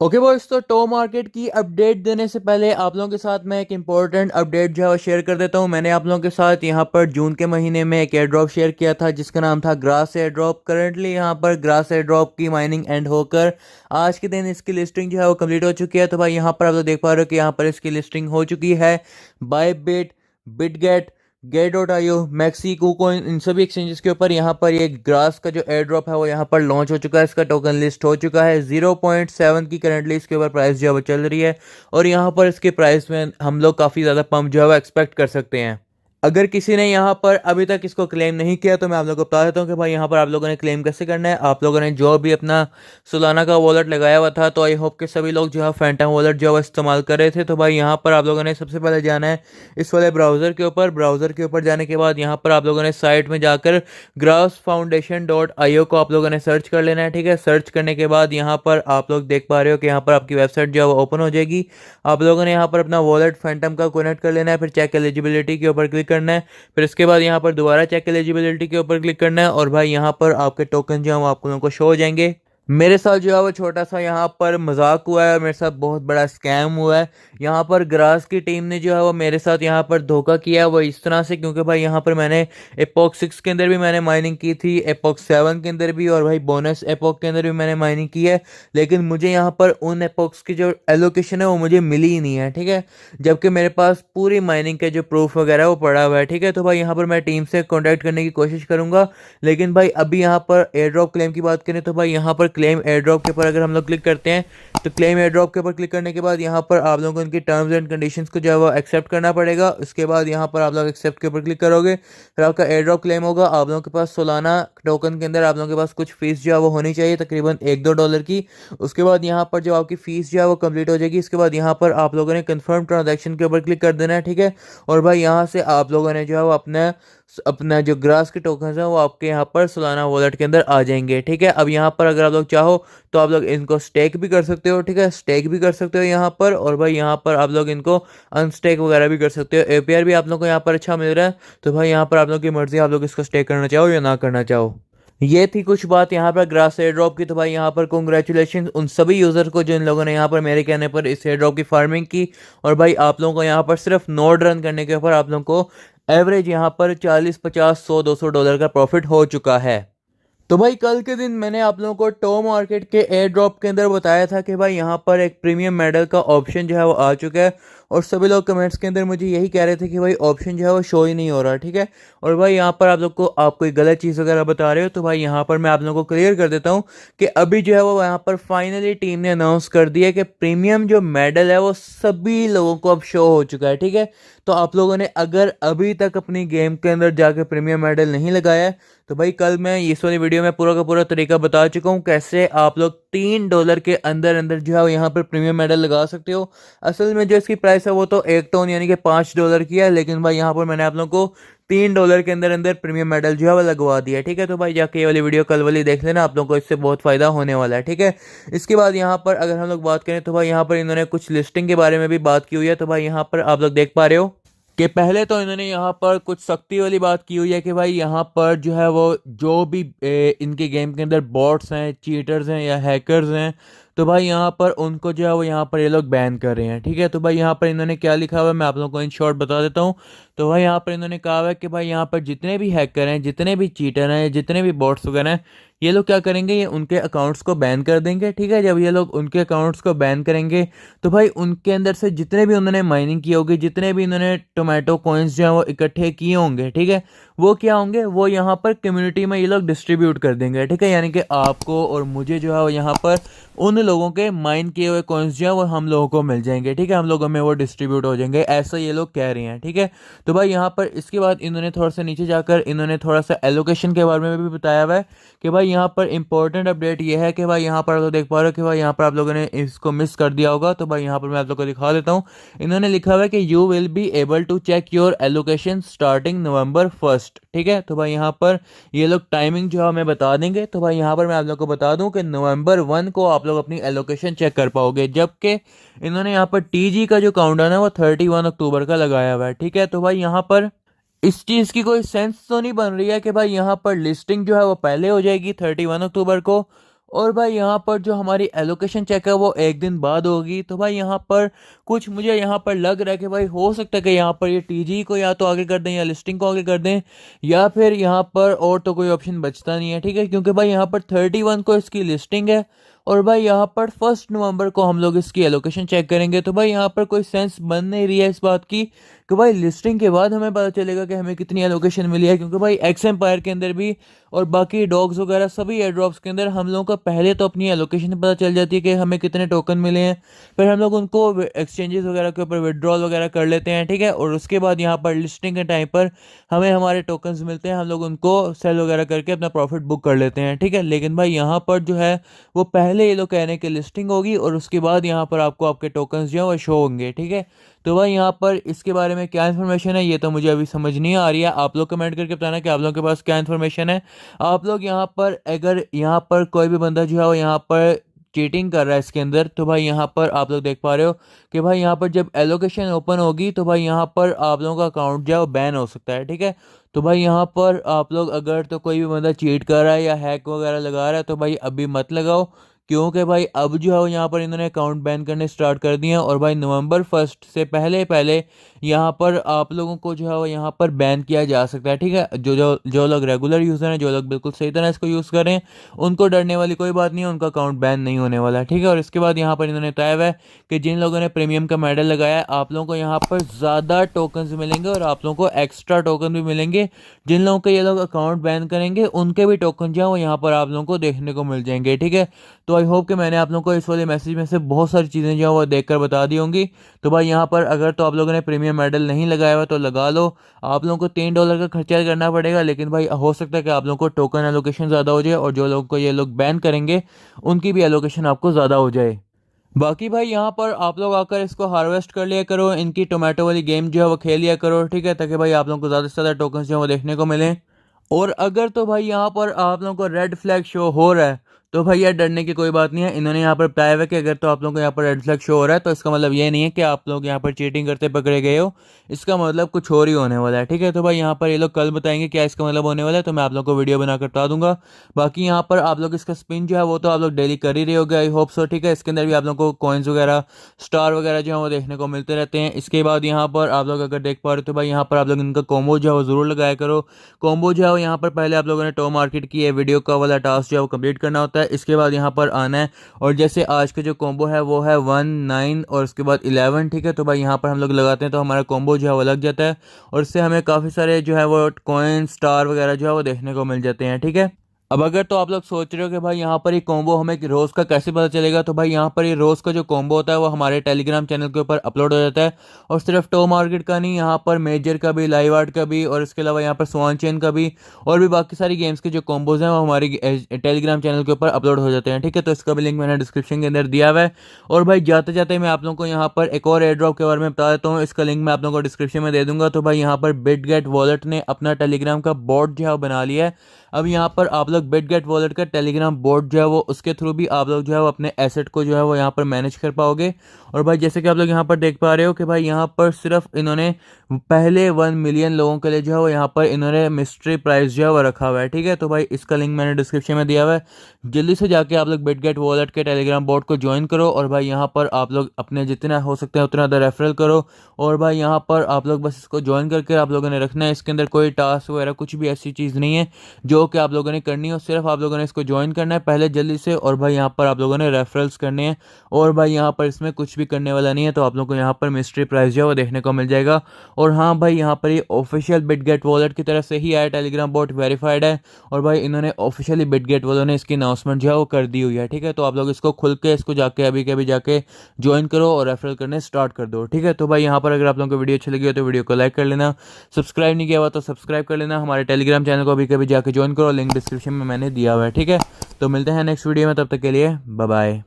Okay boys, तो to market की update देने से पहले आप लोगों के साथ मैं एक इंपॉर्टेंट अपडेट जो है वो शेयर कर देता हूँ। मैंने आप लोगों के साथ यहाँ पर जून के महीने में एक एयर ड्रॉप शेयर किया था जिसका नाम था ग्रास एयर ड्रॉप। करंटली यहाँ पर ग्रास एयर ड्रॉप की माइनिंग एंड होकर आज के दिन इसकी लिस्टिंग जो है वो कंप्लीट हो चुकी है। तो भाई यहाँ पर आप लोग देख पा रहे हो कि यहाँ पर इसकी लिस्टिंग हो चुकी है Bybit, Bitget, Gate dot IO, MEXC, KuCoin, इन सभी एक्सचेंजेस के ऊपर यहाँ पर ये ग्रास का जो एयर ड्रॉप है वो यहाँ पर लॉन्च हो चुका है। इसका टोकन लिस्ट हो चुका है 0.7 की करंटली इसके ऊपर प्राइस जो है वो चल रही है और यहाँ पर इसके प्राइस में हम लोग काफ़ी ज़्यादा पंप जो है वो एक्सपेक्ट कर सकते हैं। अगर किसी ने यहाँ पर अभी तक इसको क्लेम नहीं किया तो मैं आप लोगों को बता देता हूँ कि भाई यहाँ पर आप लोगों ने क्लेम कैसे करना है। आप लोगों ने जो भी अपना सोलाना का वॉलेट लगाया हुआ था, तो आई होप कि सभी लोग जो है फैंटम वॉलेट जो है इस्तेमाल कर रहे थे। तो भाई यहाँ पर आप लोगों ने सबसे पहले जाना है इस वाले ब्राउज़र के ऊपर जाने के बाद यहाँ पर आप लोगों ने साइट में जाकर grassfoundation.io को आप लोगों ने सर्च कर लेना है। ठीक है, सर्च करने के बाद यहाँ पर आप लोग देख पा रहे हो कि यहाँ पर आपकी वेबसाइट जो है वो ओपन हो जाएगी। आप लोगों ने यहाँ पर अपना वॉलेट फैंटम का कनेक्ट कर लेना है, फिर चेक एलिजिबिलिटी के ऊपर क्लिक करना है, फिर इसके बाद यहाँ पर दोबारा चेक एलिजिबिलिटी के ऊपर क्लिक करना है और भाई यहाँ पर आपके टोकन जो है वो आप लोगों को शो हो जाएंगे। मेरे साथ जो है वो छोटा सा यहाँ पर मजाक हुआ है और मेरे साथ बहुत बड़ा स्कैम हुआ है। यहाँ पर ग्रास की टीम ने जो है वो मेरे साथ यहाँ पर धोखा किया है वो इस तरह से, क्योंकि भाई यहाँ पर मैंने एपॉक 6 के अंदर भी मैंने माइनिंग की थी, एपॉक 7 के अंदर भी, और भाई बोनस एपॉक के अंदर भी मैंने माइनिंग की है। लेकिन मुझे यहाँ पर उन एपॉक्स की जो एलोकेशन है वो मुझे मिली ही नहीं है। ठीक है, जबकि मेरे पास पूरी माइनिंग के जो प्रूफ वगैरह है वो पड़ा हुआ है। ठीक है, तो भाई यहाँ पर मैं टीम से कॉन्टैक्ट करने की कोशिश करूंगा। लेकिन भाई अभी यहाँ पर एयर ड्रॉप क्लेम की बात करें तो भाई यहाँ पर क्लेम एयर ड्रॉप के ऊपर अगर हम लोग क्लिक करते हैं तो क्लेम एयर ड्रॉप के ऊपर क्लिक करने के बाद यहाँ पर आप लोगों को इनकी टर्म्स एंड कंडीशंस को जो है वो एक्सेप्ट करना पड़ेगा। उसके बाद यहाँ पर आप लोग एक्सेप्ट के ऊपर क्लिक करोगे, फिर आपका एयर ड्रॉप क्लेम होगा। आप लोगों के पास सोलाना टोकन के अंदर आप लोगों के पास कुछ फीस जो है वो होनी चाहिए, तकरीबन $1-2 की। उसके बाद यहाँ पर जब आपकी फीस जो है वो कंप्लीट हो जाएगी, इसके बाद यहाँ पर आप लोगों ने कंफर्म ट्रांजैक्शन के ऊपर क्लिक कर देना है। ठीक है, और भाई यहाँ से आप लोगों ने जो है वो अपना अपना जो ग्रास के टोकन है वो आपके यहाँ पर सोलाना वॉलेट के अंदर आ जाएंगे। ठीक है, अब यहाँ पर अगर आप लोग चाहो तो आप लोग इनको स्टेक भी कर सकते हो। ठीक है, स्टेक भी कर सकते हो यहाँ पर, और भाई यहाँ पर आप लोग इनको अनस्टेक वगैरह भी कर सकते हो। एपीआर भी आप लोग को यहाँ पर अच्छा मिल रहा है, तो भाई यहाँ पर आप लोग की मर्जी, आप लोग इसको स्टेक करना चाहो या ना करना चाहो। ये थी कुछ बात यहाँ पर ग्रास एयर ड्रॉप की। तो भाई यहाँ पर कॉन्ग्रेचुलेशन उन सभी यूज़र को जिन लोगों ने यहाँ पर मेरे कहने पर इस एयर ड्रॉप की फार्मिंग की। और भाई आप लोगों को यहाँ पर सिर्फ नोड रन करने के ऊपर आप लोगों को एवरेज यहाँ पर 40, 50, 100, 200 डॉलर का प्रॉफिट हो चुका है। तो भाई कल के दिन मैंने आप लोगों को टो मार्केट के एयर ड्रॉप के अंदर बताया था कि भाई यहाँ पर एक प्रीमियम मेडल का ऑप्शन जो है वो आ चुका है, और सभी लोग कमेंट्स के अंदर मुझे यही कह रहे थे कि भाई ऑप्शन जो है वो शो ही नहीं हो रहा। ठीक है, और भाई यहाँ पर आप कोई गलत चीज़ वगैरह बता रहे हो तो भाई यहाँ पर मैं आप लोगों को क्लियर कर देता हूँ कि अभी जो है वो यहाँ पर फाइनली टीम ने अनाउंस कर दिया कि प्रीमियम जो मेडल है वो सभी लोगों को अब शो हो चुका है। ठीक है, तो आप लोगों ने अगर अभी तक अपनी गेम के अंदर जाके प्रीमियम मेडल नहीं लगाया है तो भाई कल मैं इस वाली वीडियो में पूरा का पूरा तरीका बता चुका हूँ कैसे आप लोग $3 के अंदर अंदर जो है यहाँ पर प्रीमियम मेडल लगा सकते हो। असल में जो इसकी प्राइस है वो तो 1 टन यानी कि $5 की है, लेकिन भाई यहाँ पर मैंने आप लोगों को $3 के अंदर अंदर प्रीमियम मेडल जो है वो लगवा दिया है। ठीक है, तो भाई जाके ये वाली वीडियो कल वाली देख लेना, आप लोगों को इससे बहुत फ़ायदा होने वाला है। ठीक है, इसके बाद यहाँ पर अगर हम लोग बात करें तो भाई यहाँ पर इन्होंने कुछ लिस्टिंग के बारे में भी बात की हुई है। तो भाई यहाँ पर आप लोग देख पा रहे हो कि पहले तो इन्होंने यहाँ पर कुछ सख्ती वाली बात की हुई है कि भाई यहाँ पर जो है वो जो भी इनके गेम के अंदर बॉट्स हैं, चीटर्स हैं या हैकर्स हैं, तो भाई यहाँ पर उनको जो है वो यहाँ पर ये लोग बैन कर रहे हैं। ठीक है, तो भाई यहाँ पर इन्होंने क्या लिखा हुआ है मैं आप लोगों को इन शॉर्ट बता देता हूँ। तो भाई यहाँ पर इन्होंने कहा हुआ है कि भाई यहाँ पर जितने भी हैकर हैं, जितने भी चीटर हैं, जितने भी बॉट्स वगैरह हैं, ये लोग क्या करेंगे, ये उनके अकाउंट्स को बैन कर देंगे। ठीक है, जब ये लोग उनके अकाउंट्स को बैन करेंगे तो भाई उनके अंदर से जितने भी उन्होंने माइनिंग की होगी, जितने भी इन्होंने टोमेटो कॉइन्स जो है वो इकट्ठे किए होंगे, ठीक है, वो क्या होंगे, वो यहाँ पर कम्युनिटी में ये लोग डिस्ट्रीब्यूट कर देंगे। ठीक है, यानी कि आपको और मुझे जो है वो यहाँ पर उन लोगों के माइन किए हुए कॉइन्स जो है वो हम लोगों को मिल जाएंगे। ठीक है, हम लोगों में वो डिस्ट्रीब्यूट हो जाएंगे, ऐसा ये लोग कह रहे हैं। ठीक है, तो भाई यहाँ पर इसके बाद इन्होंने थोड़ा सा नीचे जाकर इन्होंने थोड़ा सा एलोकेशन के बारे में भी बताया हुआ है कि भाई यहाँ पर इंपॉर्टेंट अपडेट ये है कि भाई यहाँ पर आप देख पा रहे हो कि भाई यहाँ पर आप लोगों ने इसको मिस कर दिया होगा। तो भाई यहाँ पर मैं आप लोगों को दिखा देता हूँ। इन्होंने लिखा हुआ है कि you will be able to check your allocation starting November 1st। ठीक है, तो भाई यहाँ पर ये लोग टाइमिंग जो है हमें बता देंगे। तो भाई यहाँ पर मैं आप लोग को बता दूं कि November 1 को आप लोग अपनी एलोकेशन चेक कर पाओगे, जबकि इन्होंने यहाँ पर टीजी का जो काउंटडाउन है वो 31 अक्टूबर का लगाया हुआ है। ठीक है, तो भाई यहाँ पर इस चीज़ की कोई सेंस तो नहीं बन रही है कि भाई यहाँ पर लिस्टिंग जो है वो पहले हो जाएगी 31 अक्टूबर को, और भाई यहाँ पर जो हमारी एलोकेशन चेक है वो एक दिन बाद होगी। तो भाई यहाँ पर कुछ मुझे यहाँ पर लग रहा है कि भाई हो सकता है कि यहाँ पर ये टीजी को या तो आगे कर दें या लिस्टिंग को आगे कर दें, या फिर यहाँ पर और तो कोई ऑप्शन बचता नहीं है, ठीक है। क्योंकि भाई यहाँ पर 31 को इसकी लिस्टिंग है और भाई यहाँ पर 1 नवंबर को हम लोग इसकी एलोकेशन चेक करेंगे। तो भाई यहाँ पर कोई सेंस बन नहीं रही है इस बात की कि भाई लिस्टिंग के बाद हमें पता चलेगा कि हमें कितनी एलोकेशन मिली है। क्योंकि भाई एक्स एम्पायर के अंदर भी और बाकी डॉग्स वगैरह सभी एयर ड्रॉप्स के अंदर हम लोगों का पहले तो अपनी एलोकेशन पता चल जाती है कि हमें कितने टोकन मिले हैं, फिर हम लोग उनको एक्सचेंजेस वगैरह के ऊपर विड्रॉल वगैरह कर लेते हैं, ठीक है। और उसके बाद यहाँ पर लिस्टिंग के टाइम पर हमें हमारे टोकन्स मिलते हैं, हम लोग उनको सेल वगैरह करके अपना प्रॉफिट बुक कर लेते हैं, ठीक है। लेकिन भाई यहाँ पर जो है वो पहले ये लोग कह रहे हैं कि लिस्टिंग होगी और उसके बाद यहाँ पर आपको आपके टोकन्स जो है वो शो होंगे, ठीक है। तो भाई यहाँ पर इसके बारे में क्या इन्फॉर्मेशन है ये तो मुझे अभी समझ नहीं आ रही है। आप लोग कमेंट करके बताना कि आप लोगों के पास क्या इन्फॉर्मेशन है। आप लोग यहाँ पर अगर यहाँ पर कोई भी बंदा जो है वो यहाँ पर चीटिंग कर रहा है इसके अंदर, तो भाई यहाँ पर आप लोग देख पा रहे हो कि भाई यहाँ पर जब एलोकेशन ओपन होगी तो भाई यहाँ पर आप लोगों का अकाउंट जो है वो बैन हो सकता है, ठीक है। तो भाई यहाँ पर आप लोग अगर तो कोई भी बंदा चीट कर रहा है या हैक वगैरह लगा रहा है तो भाई अभी मत लगाओ, क्योंकि भाई अब जो है वो यहाँ पर इन्होंने अकाउंट बैन करने स्टार्ट कर दिए हैं। और भाई नवंबर 1 से पहले पहले यहाँ पर आप लोगों को जो है वो यहाँ पर बैन किया जा सकता है, ठीक है। जो जो जो लोग रेगुलर यूज़र हैं, जो लोग बिल्कुल सही तरह इसको यूज़ करें, उनको डरने वाली कोई बात नहीं है, उनका अकाउंट बैन नहीं होने वाला, ठीक है। और इसके बाद यहाँ पर इन्होंने बताया हुआ है कि जिन लोगों ने प्रीमियम का मेडल लगाया है आप लोगों को यहाँ पर ज़्यादा टोकन्स मिलेंगे और आप लोगों को एक्स्ट्रा टोकन भी मिलेंगे। जिन लोगों के ये लोग अकाउंट बैन करेंगे उनके भी टोकन जो है वो यहाँ पर आप लोगों को देखने को मिल जाएंगे, ठीक है। तो आई होप कि मैंने आप लोगों को इस वाले मैसेज में से बहुत सारी चीज़ें जो है वो देखकर बता दी होंगी। तो भाई यहाँ पर अगर तो आप लोगों ने प्रीमियम मेडल नहीं लगाया हुआ तो लगा लो। आप लोगों को $3 का खर्चा करना पड़ेगा, लेकिन भाई हो सकता है कि आप लोगों को टोकन एलोकेशन ज़्यादा हो जाए और जो लोगों को ये लोग बैन करेंगे उनकी भी एलोकेशन आपको ज़्यादा हो जाए। बाकी भाई यहाँ पर आप लोग आकर इसको हार्वेस्ट कर लिया करो, इनकी टोमेटो वाली गेम जो है वो खेल लिया करो, ठीक है, ताकि भाई आप लोगों को ज़्यादा से ज़्यादा टोकन जो है वो देखने को मिले। और अगर तो भाई यहाँ पर आप लोगों को रेड फ्लैग शो हो रहा है तो भाई यार डरने की कोई बात नहीं है। इन्होंने यहाँ पर बताया हुआ है कि अगर तो आप लोगों को यहाँ पर रेड फ्लैग शो हो रहा है तो इसका मतलब ये नहीं है कि आप लोग यहाँ पर चीटिंग करते पकड़े गए हो, इसका मतलब कुछ और ही होने वाला है, ठीक है। तो भाई यहाँ पर ये लोग कल बताएंगे क्या इसका मतलब होने वाला है, तो मैं आप लोग को वीडियो बनाकर बता दूंगा। बाकी यहाँ पर आप लोग इसका स्पिन जो है वो तो आप लोग डेली कर ही रहे होगे, आई होप सो, ठीक है। इसके अंदर भी आप लोग को कॉइन्स वगैरह स्टार वगैरह जो है वो देखने को मिलते रहते हैं। इसके बाद यहाँ पर आप लोग अगर देख पा रहे हो तो भाई यहाँ पर आप लोग इनका कॉम्बो जो है वो ज़रूर लगाया करो। कॉम्बो जो है वो यहाँ पर पहले आप लोगों ने टॉप मार्केट की ये वीडियो का वाला टास्क जो है वो कंप्लीट करना होता है, इसके बाद यहाँ पर आना है। और जैसे आज का जो कॉम्बो है वो है 1 9 और उसके बाद 11, ठीक है। तो भाई यहाँ पर हम लोग लगाते हैं तो हमारा कॉम्बो जो है वो लग जाता है और इससे हमें काफ़ी सारे जो है वो कॉइन स्टार वगैरह जो है वो देखने को मिल जाते हैं, ठीक है। अब अगर तो आप लोग सोच रहे हो कि भाई यहाँ पर ये कॉम्बो हमें रोज़ का कैसे पता चलेगा, तो भाई यहाँ पर ये रोज़ का जो कॉम्बो होता है वो हमारे टेलीग्राम चैनल के ऊपर अपलोड हो जाता है। और सिर्फ टॉप मार्केट का नहीं, यहाँ पर मेजर का भी, लाइव आर्ट का भी, और इसके अलावा यहाँ पर स्वान चेन का भी, और भी बाकी सारी गेम्स के जो कॉम्बोज हैं वो हमारे टेलीग्राम चैनल के ऊपर अपलोड हो जाते हैं, ठीक है। तो इसका भी लिंक मैंने डिस्क्रिप्शन के अंदर दिया हुआ है। और भाई जाते जाते मैं आप लोगों को यहाँ पर एक और एयर ड्रॉप के बारे में बता देता हूँ, इसका लिंक मैं आप लोगों को डिस्क्रिप्शन में दे दूंगा। तो भाई यहाँ पर बिटगेट वॉलेट ने अपना टेलीग्राम का बॉट जो है बना लिया है। अब यहाँ पर आप लोग बिटगेट वॉलेट का टेलीग्राम बोट जो है वो उसके थ्रू भी आप लोग जो है वो अपने एसेट को जो है वो यहाँ पर मैनेज कर पाओगे। और भाई जैसे कि आप लोग यहाँ पर देख पा रहे हो कि भाई यहाँ पर सिर्फ इन्होंने पहले 1 मिलियन लोगों के लिए जो है वो यहाँ पर इन्होंने मिस्ट्री प्राइस जो है वो रखा हुआ है, ठीक है। तो भाई इसका लिंक मैंने डिस्क्रिप्शन में दिया हुआ है, जल्दी से जाके आप लोग बिटगेट वॉलेट के टेलीग्राम बोट को ज्वाइन करो। और भाई यहाँ पर आप लोग अपने जितना हो सकते हैं उतना ज़्यादा रेफरल करो। और भाई यहाँ पर आप लोग बस इसको ज्वाइन करके आप लोगों ने रखना है, इसके अंदर कोई टास्क वगैरह कुछ भी ऐसी चीज़ नहीं है जो कि आप लोगों ने करनी हो, सिर्फ आप लोगों ने इसको ज्वाइन करना है पहले जल्दी से। और भाई यहाँ पर आप लोगों ने रेफरल्स करने हैं और भाई यहाँ पर इसमें कुछ भी करने वाला नहीं है, तो आप लोगों को यहाँ पर मिस्ट्री प्राइस जो है वो देखने को मिल जाएगा। और हाँ भाई यहाँ पर ये ऑफिशियल बिटगेट वॉलेट की तरफ से ही आया, टेलीग्राम बोट वेरीफाइड है और भाई इन्होंने ऑफिशियली बिटगेट वालों ने इसकी अनाउंसमेंट जो है वो कर दी हुई है, ठीक है। तो आप लोग इसको खुल के इसको जाके अभी के अभी जाके ज्वाइन करो और रेफरल करने स्टार्ट कर दो, ठीक है। तो भाई यहाँ पर अगर आप लोगों को वीडियो अच्छी लगी हो तो वीडियो को लाइक कर लेना, सब्सक्राइब नहीं किया हुआ तो सब्सक्राइब कर लेना, हमारे टेलीग्राम चैनल को अभी कभी जाके ज्वाइन करो, लिंक डिस्क्रिप्शन में मैंने दिया हुआ है, ठीक है। तो मिलते हैं नेक्स्ट वीडियो में, तब तक के लिए बाय बाय।